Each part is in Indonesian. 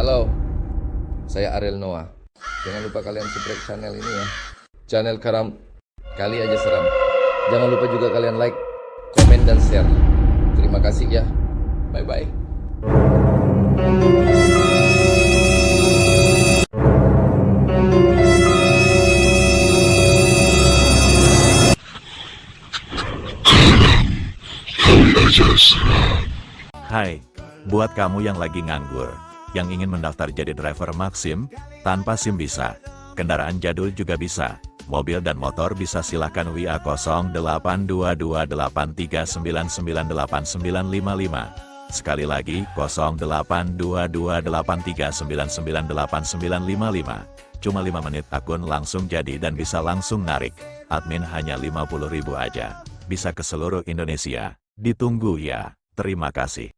Halo, saya Ariel Noah. Jangan lupa kalian subscribe channel ini ya. Channel Karam Kali Aja Seram. Jangan lupa juga kalian like, komen, dan share. Terima kasih ya. Bye-bye. Hai, buat kamu yang lagi nganggur, yang ingin mendaftar jadi driver Maxim, tanpa SIM bisa, kendaraan jadul juga bisa, mobil dan motor bisa, silahkan WA 082283998955. Sekali lagi 082283998955. Cuma 5 menit akun langsung jadi dan bisa langsung narik. Admin hanya 50.000 aja. Bisa ke seluruh Indonesia. Ditunggu ya. Terima kasih.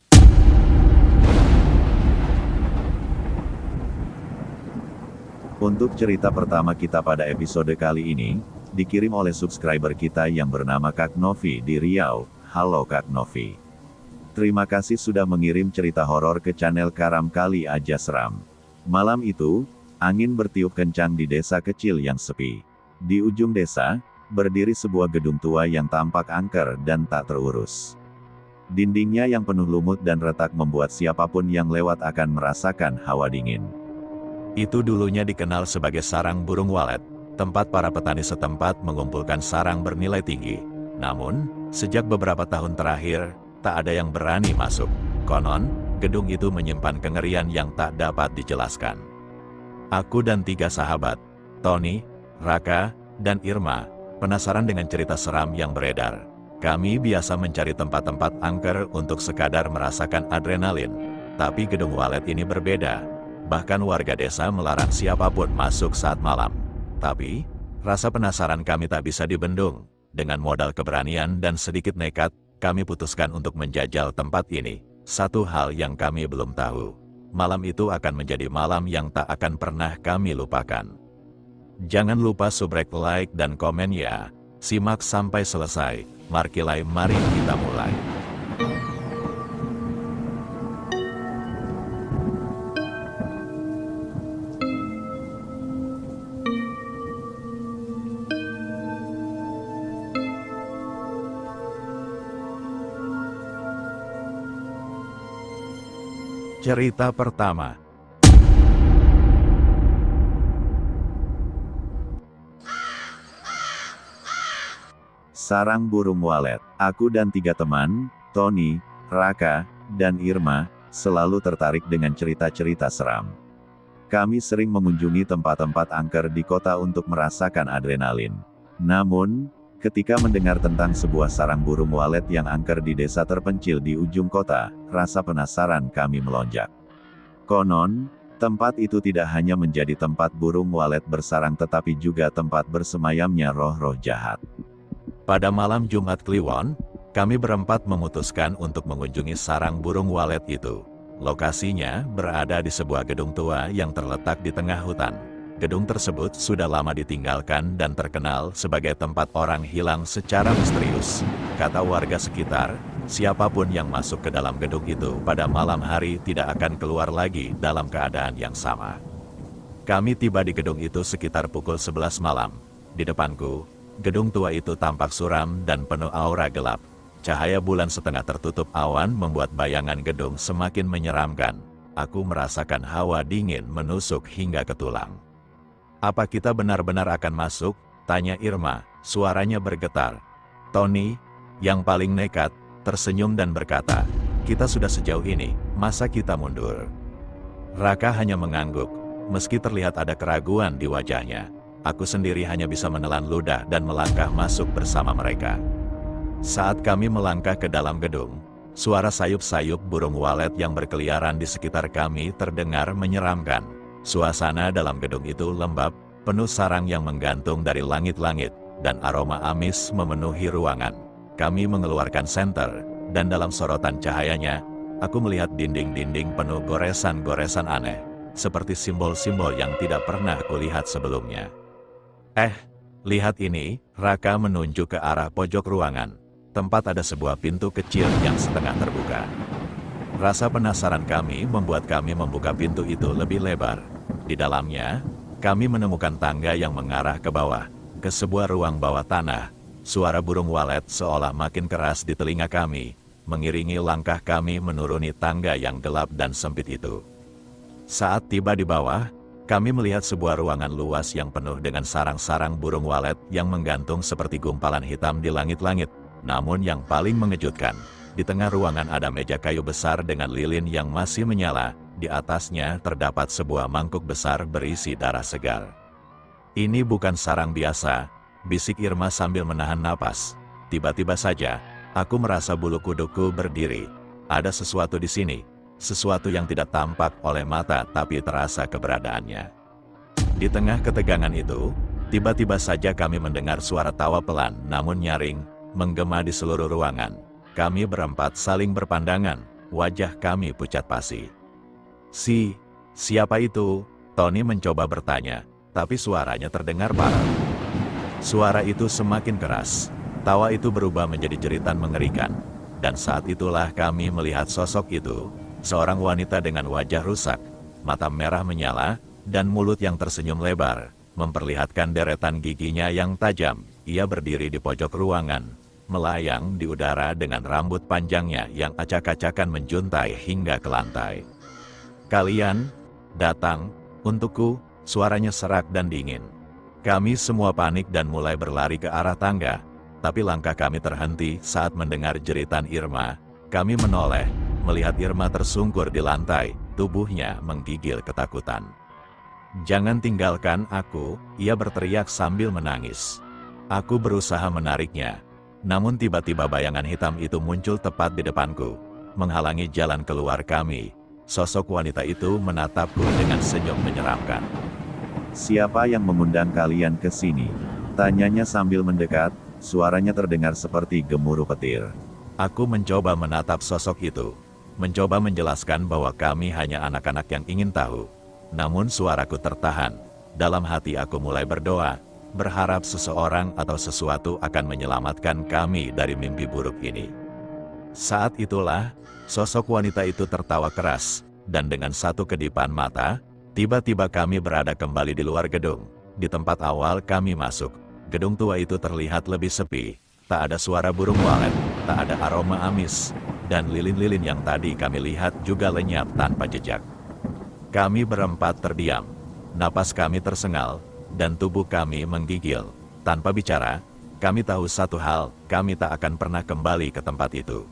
Untuk cerita pertama kita pada episode kali ini, dikirim oleh subscriber kita yang bernama Kak Novi di Riau. Halo Kak Novi. Terima kasih sudah mengirim cerita horor ke channel Karam Kali Aja Seram. Malam itu, angin bertiup kencang di desa kecil yang sepi. Di ujung desa, berdiri sebuah gedung tua yang tampak angker dan tak terurus. Dindingnya yang penuh lumut dan retak membuat siapapun yang lewat akan merasakan hawa dingin. Itu dulunya dikenal sebagai sarang burung walet, tempat para petani setempat mengumpulkan sarang bernilai tinggi. Namun, sejak beberapa tahun terakhir, tak ada yang berani masuk. Konon, gedung itu menyimpan kengerian yang tak dapat dijelaskan. Aku dan 3 sahabat, Tony, Raka, dan Irma, penasaran dengan cerita seram yang beredar. Kami biasa mencari tempat-tempat angker untuk sekadar merasakan adrenalin. Tapi gedung walet ini berbeda. Bahkan warga desa melarang siapapun masuk saat malam. Tapi, rasa penasaran kami tak bisa dibendung. Dengan modal keberanian dan sedikit nekat, kami putuskan untuk menjajal tempat ini. Satu hal yang kami belum tahu. Malam itu akan menjadi malam yang tak akan pernah kami lupakan. Jangan lupa subscribe, like, dan komen ya. Simak sampai selesai. Markilai, mari kita mulai. Cerita pertama. Sarang burung walet. Aku dan 3 teman, Tony, Raka, dan Irma, selalu tertarik dengan cerita-cerita seram. Kami sering mengunjungi tempat-tempat angker di kota untuk merasakan adrenalin. Namun, ketika mendengar tentang sebuah sarang burung walet yang angker di desa terpencil di ujung kota, rasa penasaran kami melonjak. Konon, tempat itu tidak hanya menjadi tempat burung walet bersarang tetapi juga tempat bersemayamnya roh-roh jahat. Pada malam Jumat Kliwon, kami berempat memutuskan untuk mengunjungi sarang burung walet itu. Lokasinya berada di sebuah gedung tua yang terletak di tengah hutan. Gedung tersebut sudah lama ditinggalkan dan terkenal sebagai tempat orang hilang secara misterius. Kata warga sekitar, siapapun yang masuk ke dalam gedung itu pada malam hari tidak akan keluar lagi dalam keadaan yang sama. Kami tiba di gedung itu sekitar pukul 11 malam. Di depanku, gedung tua itu tampak suram dan penuh aura gelap. Cahaya bulan setengah tertutup awan membuat bayangan gedung semakin menyeramkan. Aku merasakan hawa dingin menusuk hingga ke tulang. "Apa kita benar-benar akan masuk?" tanya Irma, suaranya bergetar. Tony, yang paling nekat, tersenyum dan berkata, "Kita sudah sejauh ini, masa kita mundur?" Raka hanya mengangguk, meski terlihat ada keraguan di wajahnya. Aku sendiri hanya bisa menelan ludah dan melangkah masuk bersama mereka. Saat kami melangkah ke dalam gedung, suara sayup-sayup burung walet yang berkeliaran di sekitar kami terdengar menyeramkan. Suasana dalam gedung itu lembab, penuh sarang yang menggantung dari langit-langit, dan aroma amis memenuhi ruangan. Kami mengeluarkan senter, dan dalam sorotan cahayanya, aku melihat dinding-dinding penuh goresan-goresan aneh, seperti simbol-simbol yang tidak pernah kulihat sebelumnya. Lihat ini, Raka menunjuk ke arah pojok ruangan. Tempat ada sebuah pintu kecil yang setengah terbuka. Rasa penasaran kami membuat kami membuka pintu itu lebih lebar. Di dalamnya, kami menemukan tangga yang mengarah ke bawah, ke sebuah ruang bawah tanah. Suara burung walet seolah makin keras di telinga kami, mengiringi langkah kami menuruni tangga yang gelap dan sempit itu. Saat tiba di bawah, kami melihat sebuah ruangan luas yang penuh dengan sarang-sarang burung walet yang menggantung seperti gumpalan hitam di langit-langit. Namun yang paling mengejutkan, di tengah ruangan ada meja kayu besar dengan lilin yang masih menyala. Di atasnya terdapat sebuah mangkuk besar berisi darah segar. "Ini bukan sarang biasa," bisik Irma sambil menahan napas. Tiba-tiba saja, aku merasa bulu kuduku berdiri. Ada sesuatu di sini. Sesuatu yang tidak tampak oleh mata tapi terasa keberadaannya. Di tengah ketegangan itu, tiba-tiba saja kami mendengar suara tawa pelan namun nyaring, menggema di seluruh ruangan. Kami berempat saling berpandangan, wajah kami pucat pasi. Siapa itu?" Tony mencoba bertanya, tapi suaranya terdengar parau. Suara itu semakin keras, tawa itu berubah menjadi jeritan mengerikan. Dan saat itulah kami melihat sosok itu. Seorang wanita dengan wajah rusak, mata merah menyala, dan mulut yang tersenyum lebar, memperlihatkan deretan giginya yang tajam. Ia berdiri di pojok ruangan, melayang di udara dengan rambut panjangnya yang acak-acakan menjuntai hingga ke lantai. "Kalian datang untukku," suaranya serak dan dingin. Kami semua panik dan mulai berlari ke arah tangga, tapi langkah kami terhenti saat mendengar jeritan Irma. Kami menoleh, melihat Irma tersungkur di lantai, tubuhnya menggigil ketakutan. "Jangan tinggalkan aku," ia berteriak sambil menangis. Aku berusaha menariknya, namun tiba-tiba bayangan hitam itu muncul tepat di depanku, menghalangi jalan keluar kami. Sosok wanita itu menatapku dengan senyum menyeramkan. "Siapa yang mengundang kalian ke sini?" tanyanya sambil mendekat, suaranya terdengar seperti gemuruh petir. Aku mencoba menatap sosok itu, mencoba menjelaskan bahwa kami hanya anak-anak yang ingin tahu. Namun suaraku tertahan. Dalam hati aku mulai berdoa, berharap seseorang atau sesuatu akan menyelamatkan kami dari mimpi buruk ini. Saat itulah, sosok wanita itu tertawa keras, dan dengan satu kedipan mata, tiba-tiba kami berada kembali di luar gedung. Di tempat awal kami masuk, gedung tua itu terlihat lebih sepi. Tak ada suara burung walet, tak ada aroma amis, dan lilin-lilin yang tadi kami lihat juga lenyap tanpa jejak. Kami berempat terdiam, napas kami tersengal, dan tubuh kami menggigil. Tanpa bicara, kami tahu satu hal, kami tak akan pernah kembali ke tempat itu.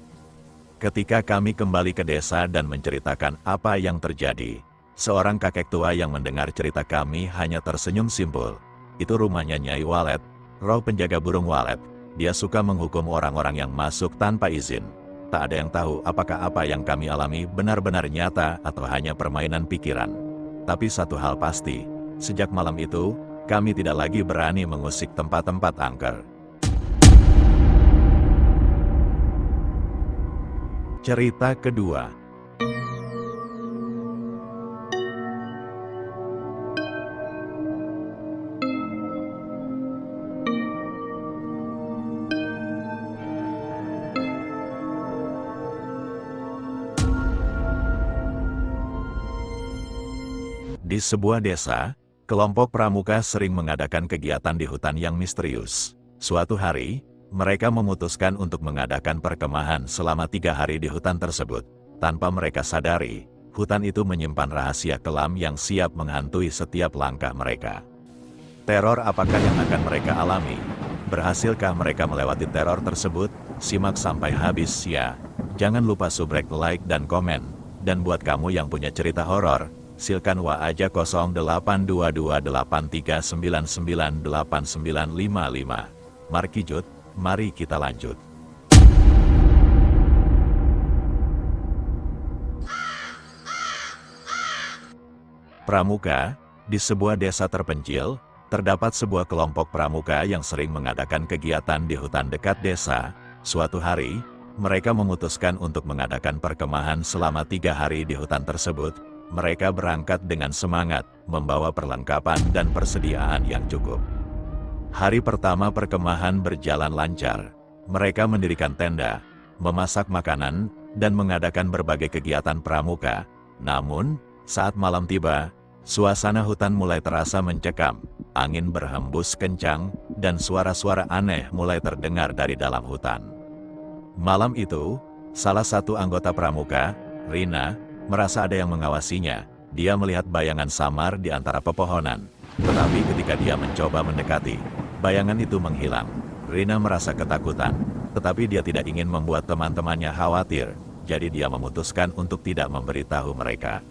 Ketika kami kembali ke desa dan menceritakan apa yang terjadi, seorang kakek tua yang mendengar cerita kami hanya tersenyum simpul. "Itu rumahnya Nyai Walet, roh penjaga burung walet. Dia suka menghukum orang-orang yang masuk tanpa izin." Tak ada yang tahu apakah apa yang kami alami benar-benar nyata atau hanya permainan pikiran. Tapi satu hal pasti, sejak malam itu, kami tidak lagi berani mengusik tempat-tempat angker. Cerita kedua. Di sebuah desa, kelompok pramuka sering mengadakan kegiatan di hutan yang misterius. Suatu hari, mereka memutuskan untuk mengadakan perkemahan selama 3 hari di hutan tersebut. Tanpa mereka sadari, hutan itu menyimpan rahasia kelam yang siap menghantui setiap langkah mereka. Teror apakah yang akan mereka alami? Berhasilkah mereka melewati teror tersebut? Simak sampai habis ya. Jangan lupa subrek, like, dan komen. Dan buat kamu yang punya cerita horor, silakan wa aja 082283998955. Markijut, mari kita lanjut. Pramuka, di sebuah desa terpencil, terdapat sebuah kelompok pramuka yang sering mengadakan kegiatan di hutan dekat desa. Suatu hari, mereka memutuskan untuk mengadakan perkemahan selama 3 hari di hutan tersebut. Mereka berangkat dengan semangat, membawa perlengkapan dan persediaan yang cukup. Hari pertama perkemahan berjalan lancar. Mereka mendirikan tenda, memasak makanan, dan mengadakan berbagai kegiatan pramuka. Namun, saat malam tiba, suasana hutan mulai terasa mencekam, angin berhembus kencang, dan suara-suara aneh mulai terdengar dari dalam hutan. Malam itu, salah satu anggota pramuka, Rina, merasa ada yang mengawasinya. Dia melihat bayangan samar di antara pepohonan. Tetapi ketika dia mencoba mendekati, bayangan itu menghilang. Rina merasa ketakutan, tetapi dia tidak ingin membuat teman-temannya khawatir, jadi dia memutuskan untuk tidak memberitahu mereka.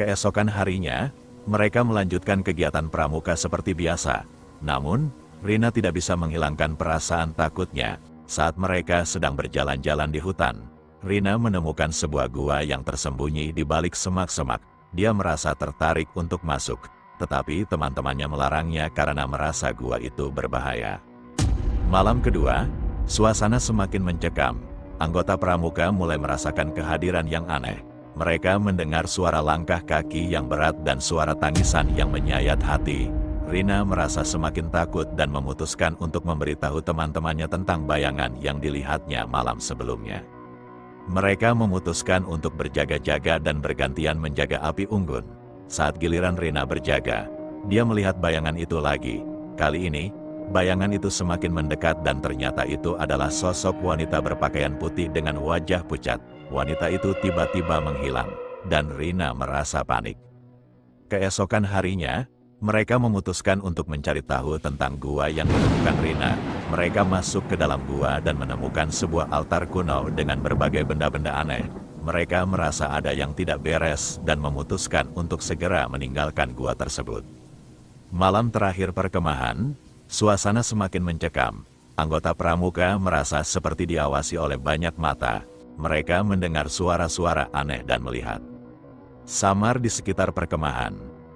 Keesokan harinya, mereka melanjutkan kegiatan pramuka seperti biasa. Namun, Rina tidak bisa menghilangkan perasaan takutnya. Saat mereka sedang berjalan-jalan di hutan, Rina menemukan sebuah gua yang tersembunyi di balik semak-semak. Dia merasa tertarik untuk masuk, tetapi teman-temannya melarangnya karena merasa gua itu berbahaya. Malam kedua, suasana semakin mencekam. Anggota pramuka mulai merasakan kehadiran yang aneh. Mereka mendengar suara langkah kaki yang berat dan suara tangisan yang menyayat hati. Rina merasa semakin takut dan memutuskan untuk memberitahu teman-temannya tentang bayangan yang dilihatnya malam sebelumnya. Mereka memutuskan untuk berjaga-jaga dan bergantian menjaga api unggun. Saat giliran Rina berjaga, dia melihat bayangan itu lagi. Kali ini, bayangan itu semakin mendekat dan ternyata itu adalah sosok wanita berpakaian putih dengan wajah pucat. Wanita itu tiba-tiba menghilang, dan Rina merasa panik. Keesokan harinya, mereka memutuskan untuk mencari tahu tentang gua yang ditemukan Rina. Mereka masuk ke dalam gua dan menemukan sebuah altar kuno dengan berbagai benda-benda aneh. Mereka merasa ada yang tidak beres dan memutuskan untuk segera meninggalkan gua tersebut. Malam terakhir perkemahan, suasana semakin mencekam. Anggota pramuka merasa seperti diawasi oleh banyak mata. Mereka mendengar suara-suara aneh dan melihat. Samar di sekitar perkemahan,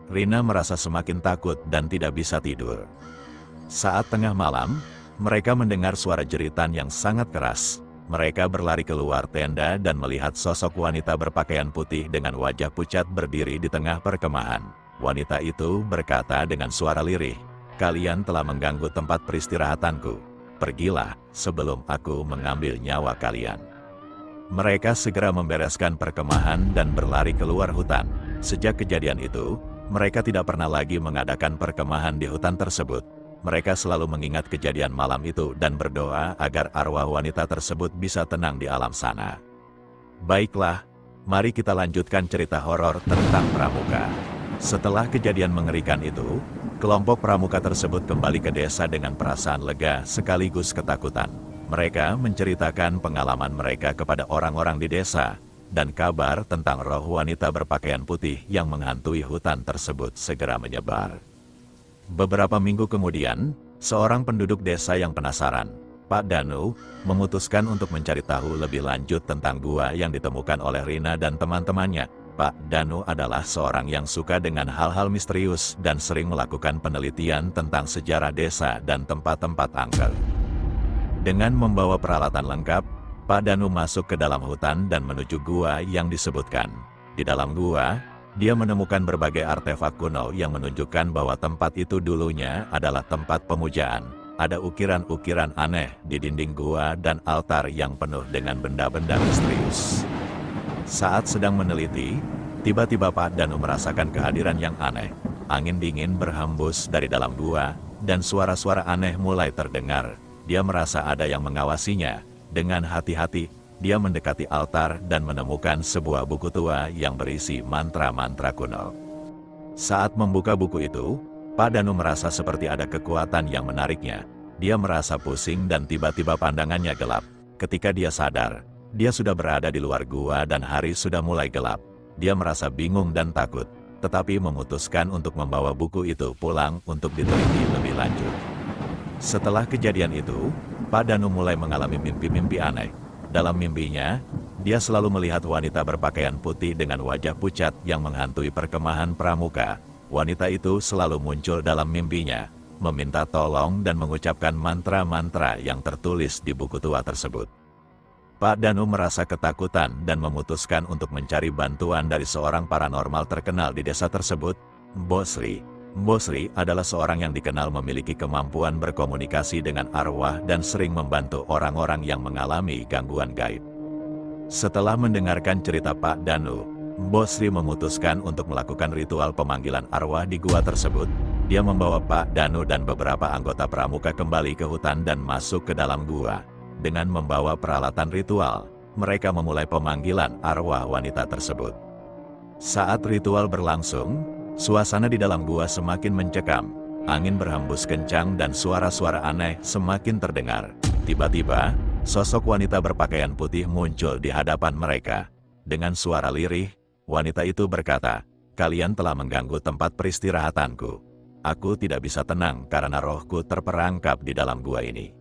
Rina merasa semakin takut dan tidak bisa tidur. Saat tengah malam, mereka mendengar suara jeritan yang sangat keras. Mereka berlari keluar tenda dan melihat sosok wanita berpakaian putih dengan wajah pucat berdiri di tengah perkemahan. Wanita itu berkata dengan suara lirih, "Kalian telah mengganggu tempat peristirahatanku. Pergilah sebelum aku mengambil nyawa kalian." Mereka segera membereskan perkemahan dan berlari keluar hutan. Sejak kejadian itu, mereka tidak pernah lagi mengadakan perkemahan di hutan tersebut. Mereka selalu mengingat kejadian malam itu dan berdoa agar arwah wanita tersebut bisa tenang di alam sana. Baiklah, mari kita lanjutkan cerita horor tentang pramuka. Setelah kejadian mengerikan itu, kelompok pramuka tersebut kembali ke desa dengan perasaan lega sekaligus ketakutan. Mereka menceritakan pengalaman mereka kepada orang-orang di desa, dan kabar tentang roh wanita berpakaian putih yang menghantui hutan tersebut segera menyebar. Beberapa minggu kemudian, seorang penduduk desa yang penasaran, Pak Danu, memutuskan untuk mencari tahu lebih lanjut tentang gua yang ditemukan oleh Rina dan teman-temannya. Pak Danu adalah seorang yang suka dengan hal-hal misterius dan sering melakukan penelitian tentang sejarah desa dan tempat-tempat angker. Dengan membawa peralatan lengkap, Pak Danu masuk ke dalam hutan dan menuju gua yang disebutkan. Di dalam gua, dia menemukan berbagai artefak kuno yang menunjukkan bahwa tempat itu dulunya adalah tempat pemujaan. Ada ukiran-ukiran aneh di dinding gua dan altar yang penuh dengan benda-benda misterius. Saat sedang meneliti, tiba-tiba Pak Danu merasakan kehadiran yang aneh. Angin dingin berhembus dari dalam gua, dan suara-suara aneh mulai terdengar. Dia merasa ada yang mengawasinya. Dengan hati-hati, dia mendekati altar dan menemukan sebuah buku tua yang berisi mantra-mantra kuno. Saat membuka buku itu, Pak Danu merasa seperti ada kekuatan yang menariknya. Dia merasa pusing dan tiba-tiba pandangannya gelap. Ketika dia sadar, dia sudah berada di luar gua dan hari sudah mulai gelap. Dia merasa bingung dan takut, tetapi memutuskan untuk membawa buku itu pulang untuk diteliti lebih lanjut. Setelah kejadian itu, Pak Danu mulai mengalami mimpi-mimpi aneh. Dalam mimpinya, dia selalu melihat wanita berpakaian putih dengan wajah pucat yang menghantui perkemahan pramuka. Wanita itu selalu muncul dalam mimpinya, meminta tolong dan mengucapkan mantra-mantra yang tertulis di buku tua tersebut. Pak Danu merasa ketakutan dan memutuskan untuk mencari bantuan dari seorang paranormal terkenal di desa tersebut, Mbok Sri. Mbok Sri adalah seorang yang dikenal memiliki kemampuan berkomunikasi dengan arwah dan sering membantu orang-orang yang mengalami gangguan gaib. Setelah mendengarkan cerita Pak Danu, Mbok Sri memutuskan untuk melakukan ritual pemanggilan arwah di gua tersebut. Dia membawa Pak Danu dan beberapa anggota pramuka kembali ke hutan dan masuk ke dalam gua. Dengan membawa peralatan ritual, mereka memulai pemanggilan arwah wanita tersebut. Saat ritual berlangsung, suasana di dalam gua semakin mencekam. Angin berhembus kencang dan suara-suara aneh semakin terdengar. Tiba-tiba, sosok wanita berpakaian putih muncul di hadapan mereka. Dengan suara lirih, wanita itu berkata, "Kalian telah mengganggu tempat peristirahatanku. Aku tidak bisa tenang karena rohku terperangkap di dalam gua ini."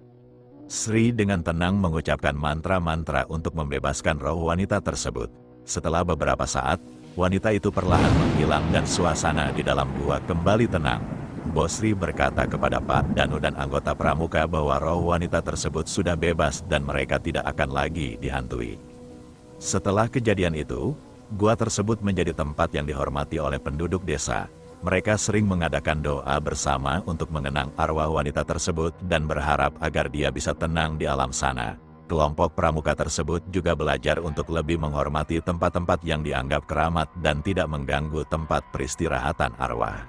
Sri dengan tenang mengucapkan mantra-mantra untuk membebaskan roh wanita tersebut. Setelah beberapa saat, wanita itu perlahan menghilang dan suasana di dalam gua kembali tenang. Mbok Sri berkata kepada Pak Danu dan anggota pramuka bahwa roh wanita tersebut sudah bebas dan mereka tidak akan lagi dihantui. Setelah kejadian itu, gua tersebut menjadi tempat yang dihormati oleh penduduk desa. Mereka sering mengadakan doa bersama untuk mengenang arwah wanita tersebut dan berharap agar dia bisa tenang di alam sana. Kelompok pramuka tersebut juga belajar untuk lebih menghormati tempat-tempat yang dianggap keramat dan tidak mengganggu tempat peristirahatan arwah.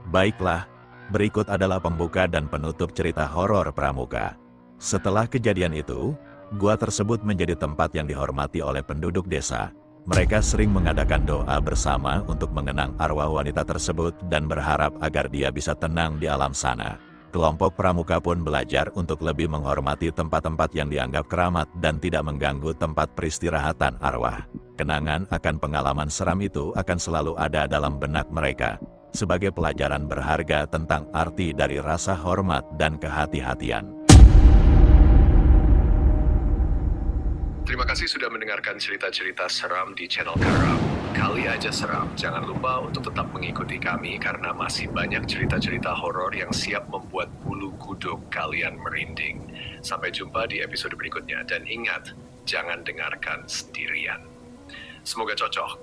Baiklah, berikut adalah pembuka dan penutup cerita horor pramuka. Setelah kejadian itu, gua tersebut menjadi tempat yang dihormati oleh penduduk desa. Mereka sering mengadakan doa bersama untuk mengenang arwah wanita tersebut dan berharap agar dia bisa tenang di alam sana. Kelompok pramuka pun belajar untuk lebih menghormati tempat-tempat yang dianggap keramat dan tidak mengganggu tempat peristirahatan arwah. Kenangan akan pengalaman seram itu akan selalu ada dalam benak mereka, sebagai pelajaran berharga tentang arti dari rasa hormat dan kehati-hatian. Terima kasih sudah mendengarkan cerita-cerita seram di channel Karam. Kali aja seram. Jangan lupa untuk tetap mengikuti kami karena masih banyak cerita-cerita horor yang siap membuat bulu kuduk kalian merinding. Sampai jumpa di episode berikutnya dan ingat, jangan dengarkan sendirian. Semoga cocok.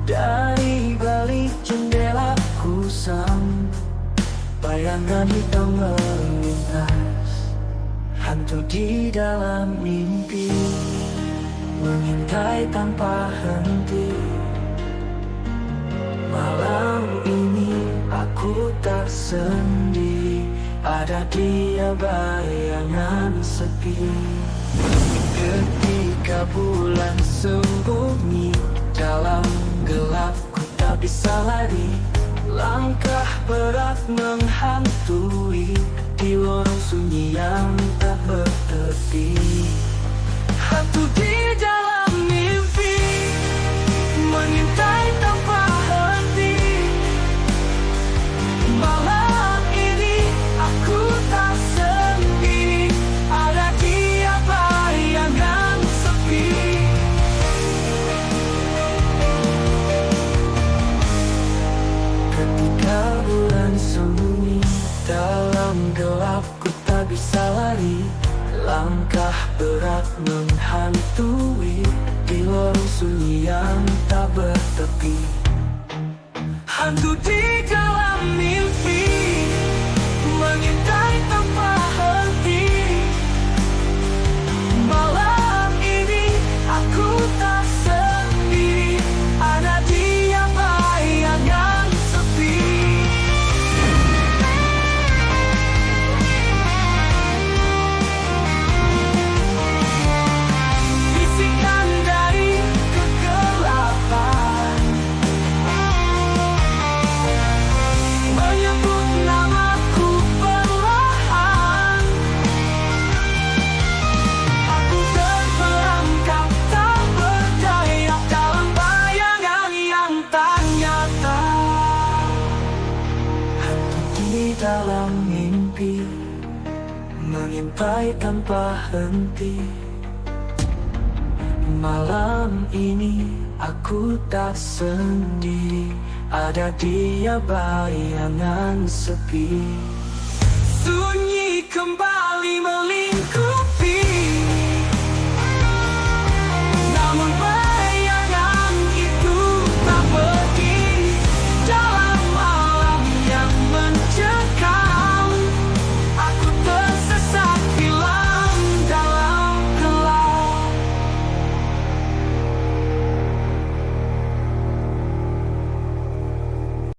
Dari balik jendela kusam, bayangan hitam melintas. Hantu di dalam mimpi mengintai tanpa henti. Malam ini aku tak sendiri, ada dia bayangan sepi. Ketika bulan sembunyi dalam gelap, ku tak bisa lari. Langkah berat menghantui di lorong sunyi yang tak bertepi. Hantu di dalam mimpi mengintai tanpa henti. Malam ini aku tak sendiri, ada dia bayangan sepi. Ketika bulan sembunyi dalam gelap, ku tak bisa lari. Langkah berat menghantui di lorong sunyi yang tak bertepi. Hantu di dalam mimpi mengintai tanpa henti. Malam ini aku tak sendiri, ada dia bayangan sepi. Bisikan dari kegelapan sampai tanpa henti. Malam ini aku tak sendiri, ada dia bayangan sepi. Sunyi kembali melingkup